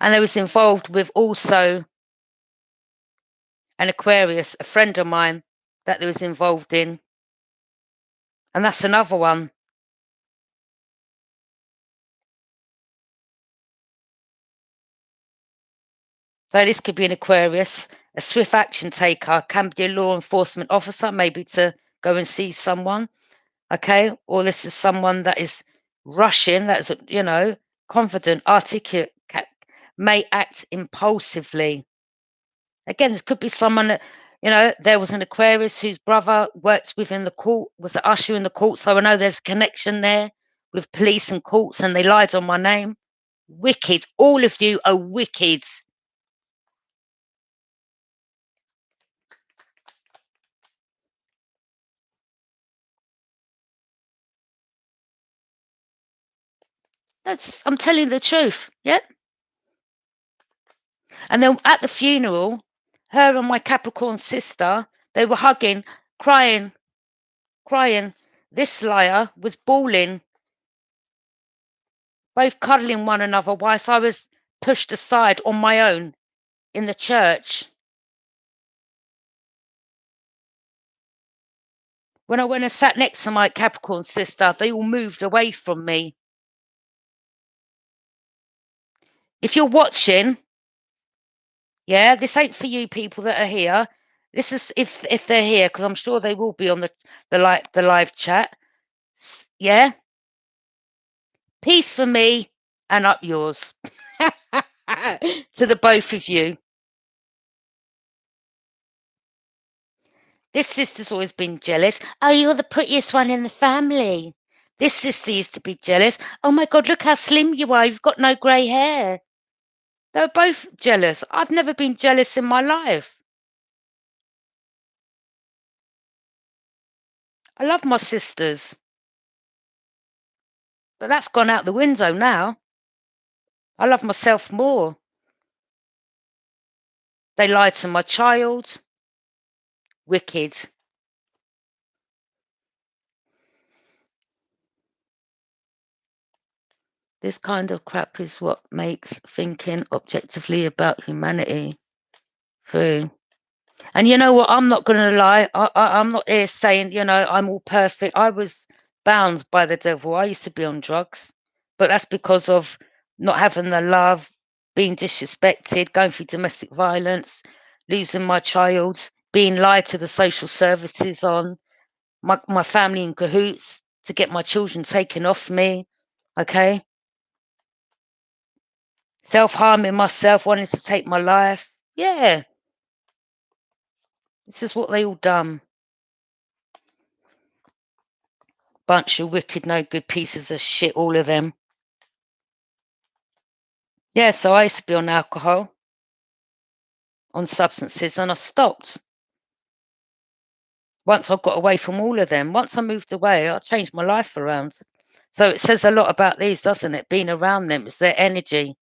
S1: And I was involved with also an Aquarius, a friend of mine that they was involved in. And that's another one. So this could be an Aquarius, a swift action taker, can be a law enforcement officer, maybe to go and see someone. Okay. Or this is someone that is rushing, that's, confident, articulate, may act impulsively. Again, this could be someone that, there was an Aquarius whose brother worked within the court, was an usher in the court. So I know there's a connection there with police and courts, and they lied on my name. Wicked. All of you are wicked. I'm telling the truth. Yeah. And then at the funeral, her and my Capricorn sister, they were hugging, crying, crying. This liar was bawling, both cuddling one another whilst I was pushed aside on my own in the church. When I went and sat next to my Capricorn sister, they all moved away from me. If you're watching, yeah, this ain't for you people that are here. This is if they're here, because I'm sure they will be on the live chat. Yeah, peace for me and up yours. To the both of you. This sister's always been jealous. Oh, you're the prettiest one in the family. This sister used to be jealous. Oh my God, look how slim you are. You've got no grey hair. They're both jealous. I've never been jealous in my life. I love my sisters, but that's gone out the window now. I love myself more. They lied to my child. Wicked. This kind of crap is what makes thinking objectively about humanity free. And you know what? I'm not going to lie. I'm not here saying, I'm all perfect. I was bound by the devil. I used to be on drugs, but that's because of not having the love, being disrespected, going through domestic violence, losing my child, being lied to the social services on, my family in cahoots to get my children taken off me. Okay. Self-harming myself, wanting to take my life. Yeah, this is what they all done. Bunch of wicked, no good pieces of shit, all of them. Yeah, so I used to be on alcohol, on substances, and I stopped. Once I got away from all of them, once I moved away, I changed my life around. So it says a lot about these, doesn't it? Being around them, it's their energy.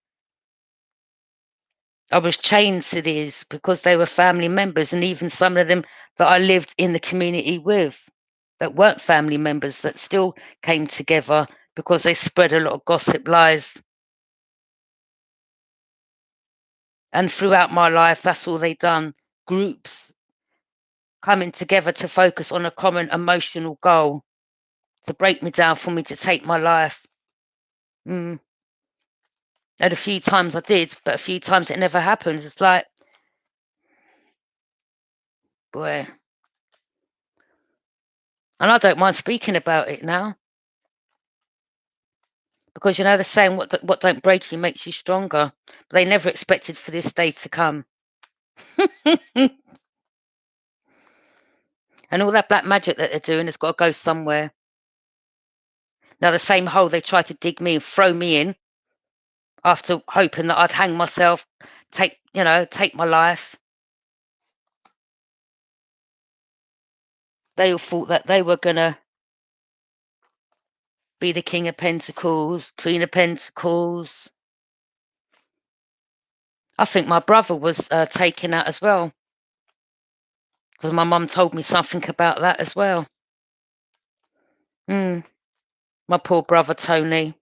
S1: I was chained to these because they were family members, and even some of them that I lived in the community with that weren't family members that still came together because they spread a lot of gossip, lies. And throughout my life, that's all they done. Groups coming together to focus on a common emotional goal to break me down for me to take my life. Mm. And a few times I did, but a few times it never happens. It's like, boy. And I don't mind speaking about it now because you know the saying, what don't break you makes you stronger. But they never expected for this day to come. And all that black magic that they're doing has got to go somewhere. Now, the same hole they tried to dig me and throw me in after hoping that I'd hang myself, take my life. They all thought that they were going to be the King of Pentacles, Queen of Pentacles. I think my brother was taken out as well because my mum told me something about that as well. My poor brother, Tony.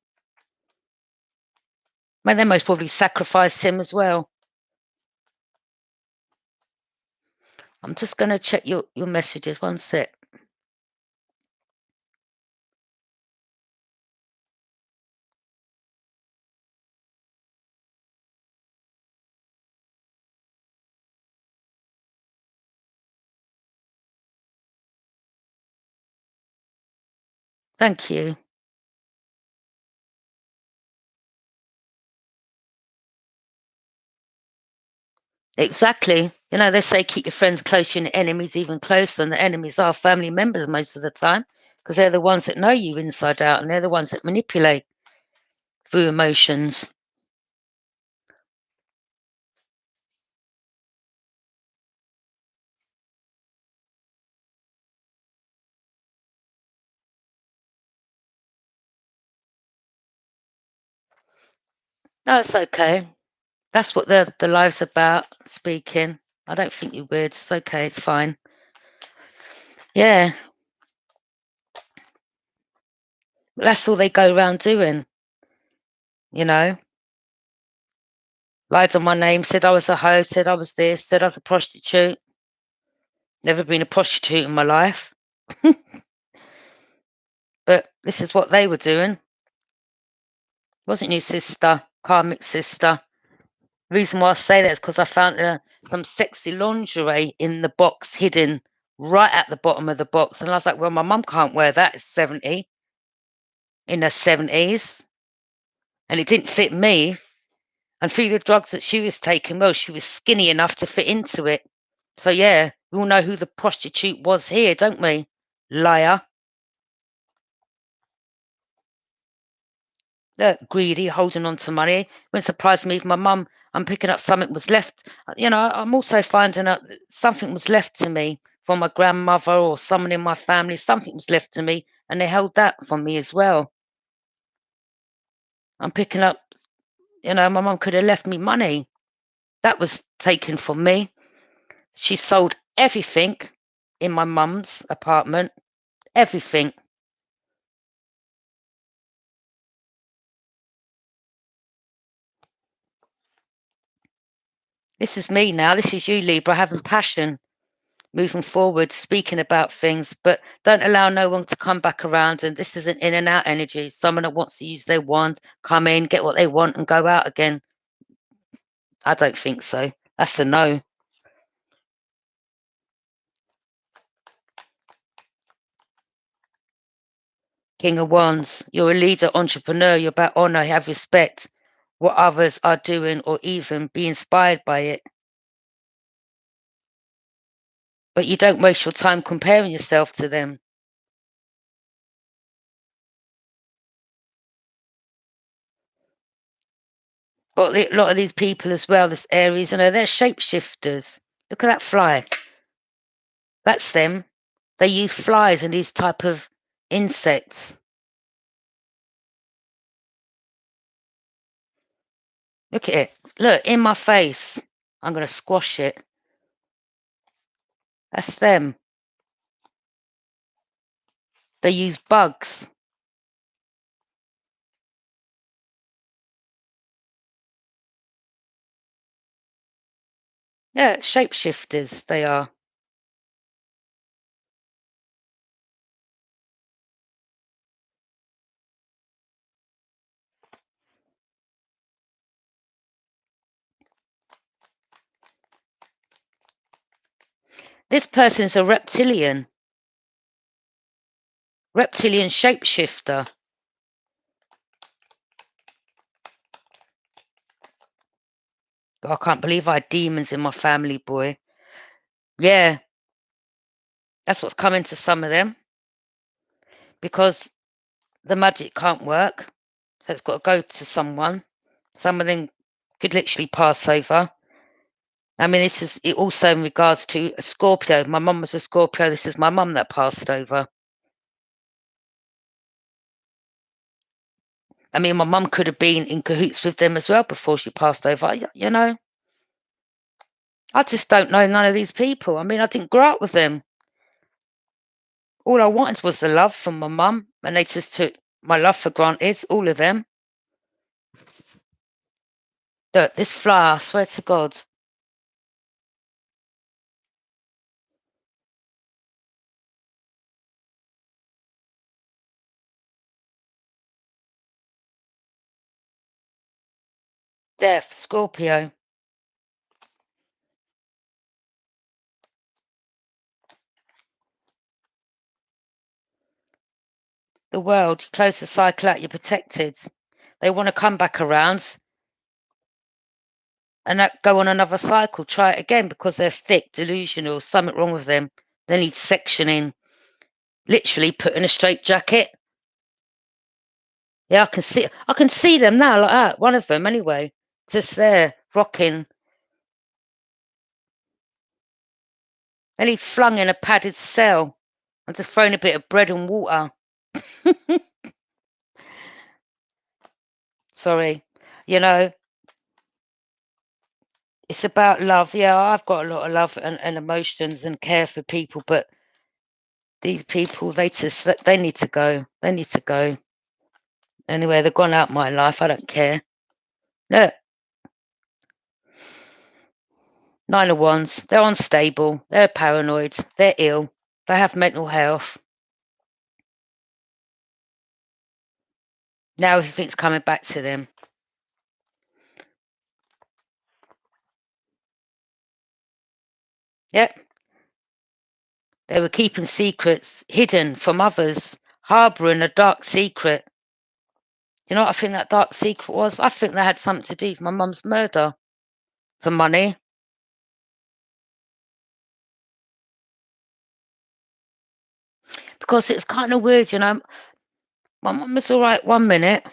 S1: Man, they most probably sacrificed him as well. I'm just going to check your messages. One sec. Thank you. Exactly. You know, they say keep your friends close, your enemies even closer, and the enemies are family members most of the time because they're the ones that know you inside out and they're the ones that manipulate through emotions. No, it's okay. That's what the life's about, speaking. I don't think you're weird. It's okay. It's fine. Yeah. That's all they go around doing, you know. Lied on my name, said I was a hoe, said I was this, said I was a prostitute. Never been a prostitute in my life. But this is what they were doing. Wasn't you, sister? Karmic sister. The reason why I say that is because I found some sexy lingerie in the box, hidden right at the bottom of the box. And I was like, well, my mum can't wear that. It's 70, in her 70s. And it didn't fit me. And through the drugs that she was taking, well, she was skinny enough to fit into it. So, yeah, we all know who the prostitute was here, don't we? Liar. Greedy, holding on to money. Wouldn't surprise me if my mum, I'm picking up something was left. I'm also finding out that something was left to me from my grandmother or someone in my family. Something was left to me, and they held that from me as well. I'm picking up, my mum could have left me money. That was taken from me. She sold everything in my mum's apartment. Everything. This is me now. This is you, Libra, having passion. moving forward, speaking about things, but don't allow no one to come back around. And this is an in and out energy. Someone that wants to use their wand, come in, get what they want, and go out again. I don't think so. That's a no. King of Wands, you're a leader, entrepreneur, you're about honor, have respect, what others are doing, or even be inspired by it. But you don't waste your time comparing yourself to them. But a lot of these people as well, this Aries, they're shapeshifters. Look at that fly. That's them. They use flies and these type of insects. Look at it. Look, in my face. I'm going to squash it. That's them. They use bugs. Yeah, shapeshifters they are. This person is a reptilian. Reptilian shapeshifter. I can't believe I had demons in my family, boy. Yeah, that's what's coming to some of them. Because the magic can't work. So it's got to go to someone. Some of them could literally pass over. I mean, this is it also in regards to a Scorpio. My mum was a Scorpio. This is my mum that passed over. I mean, my mum could have been in cahoots with them as well before she passed over. I just don't know none of these people. I mean, I didn't grow up with them. All I wanted was the love from my mum, and they just took my love for granted, all of them. Look, this fly, I swear to God. Death, Scorpio. The world, you close the cycle out, you're protected. They want to come back around and go on another cycle, try it again because they're thick, delusional, something wrong with them. They need sectioning, literally put in a straight jacket. Yeah, I can see them now like that. One of them anyway, just there, rocking. And he's flung in a padded cell and just thrown a bit of bread and water. Sorry. You know, it's about love. Yeah, I've got a lot of love and emotions and care for people, but these people, they need to go. They need to go. Anyway, they've gone out my life. I don't care. Look, Nine of Wands. They're unstable. They're paranoid. They're ill. They have mental health. Now everything's coming back to them. Yep. They were keeping secrets hidden from others, harbouring a dark secret. You know what I think that dark secret was? I think they had something to do with my mum's murder for money. Because it's kind of weird, My mum was all right 1 minute,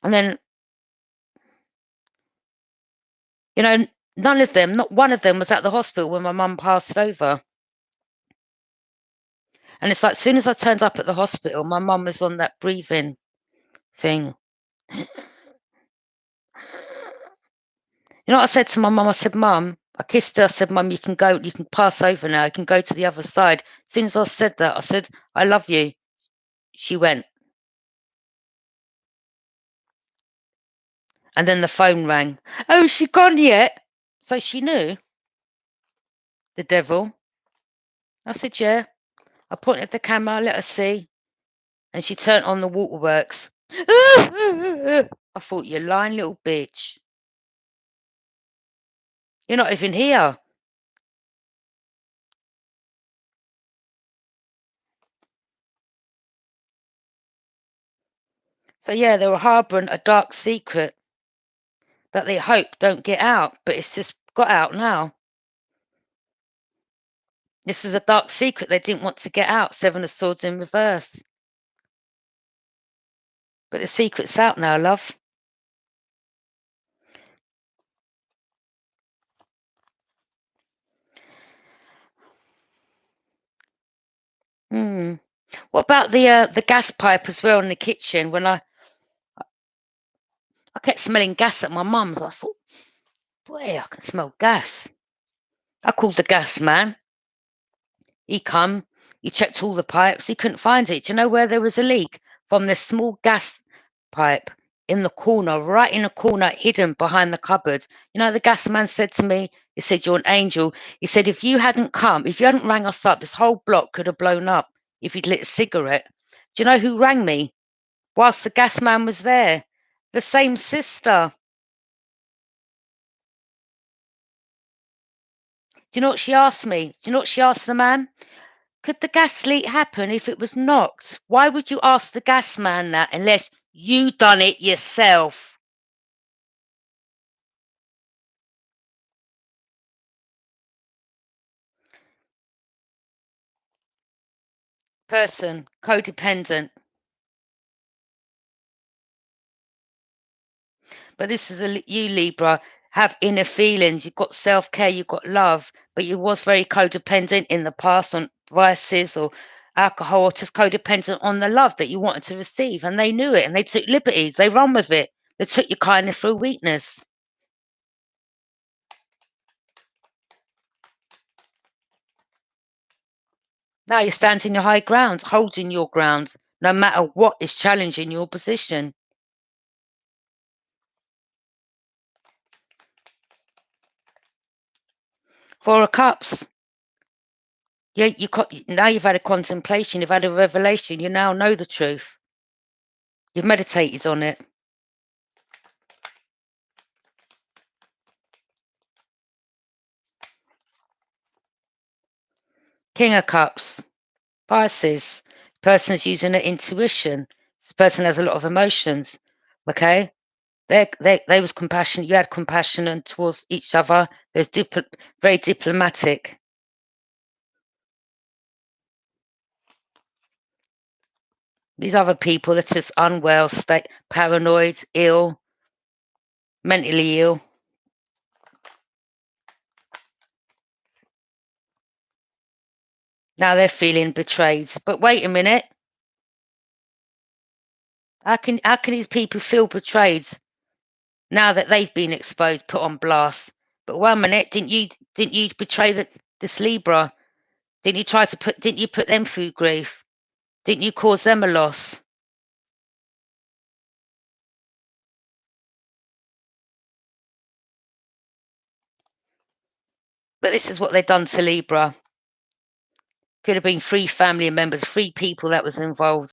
S1: and then, you know, none of them, not one of them was at the hospital when my mum passed over. And it's like, as soon as I turned up at the hospital, my mum was on that breathing thing. You know what I said to my mum? I said, Mum, I kissed her. I said, Mum, you can pass over now. You can go to the other side. As soon as I said that, I said, I love you. She went. And then the phone rang. Oh, is she gone yet? So she knew, the devil. I said, yeah. I pointed at the camera, let her see, and she turned on the waterworks. I thought, you lying little bitch. You're not even here. So yeah, they were harbouring a dark secret that they hope don't get out, but it's just got out now. This is a dark secret they didn't want to get out. Seven of Swords in reverse. But the secret's out now, love. Hmm. What about the gas pipe as well in the kitchen? When I kept smelling gas at my mum's, I thought, boy, I can smell gas. I called the gas man. He come, he checked all the pipes, he couldn't find it. Do you know where there was a leak? From this small gas pipe in the corner, right in the corner, hidden behind the cupboard. You know, the gas man said to me, he said, you're an angel. He said, if you hadn't come, if you hadn't rang us up, this whole block could have blown up if he'd lit a cigarette. Do you know who rang me whilst the gas man was there? The same sister. Do you know what she asked me? Do you know what she asked the man? Could the gas leak happen if it was knocked? Why would you ask the gas man that unless you done it yourself? Person, codependent. But this is you, Libra. Have inner feelings. You've got self care. You've got love. But you was very codependent in the past on vices or alcohol, or just codependent on the love that you wanted to receive. And they knew it and they took liberties. They run with it. They took your kindness through weakness. Now you're standing your high ground, holding your ground, no matter what is challenging your position. Four of Cups. Yeah, now you've had a contemplation, you've had a revelation, you now know the truth. You've meditated on it. King of Cups. Pisces. Person is using their intuition. This person has a lot of emotions. Okay? They was compassionate. You had compassion and towards each other. There's very diplomatic. These other people are just unwell, paranoid, ill, mentally ill. Now they're feeling betrayed. But wait a minute. How can these people feel betrayed now that they've been exposed, put on blast? But 1 minute, didn't you betray this Libra? Didn't you put them through grief? Didn't you cause them a loss? But this is what they've done to Libra. Could have been 3 family members, 3 people that was involved.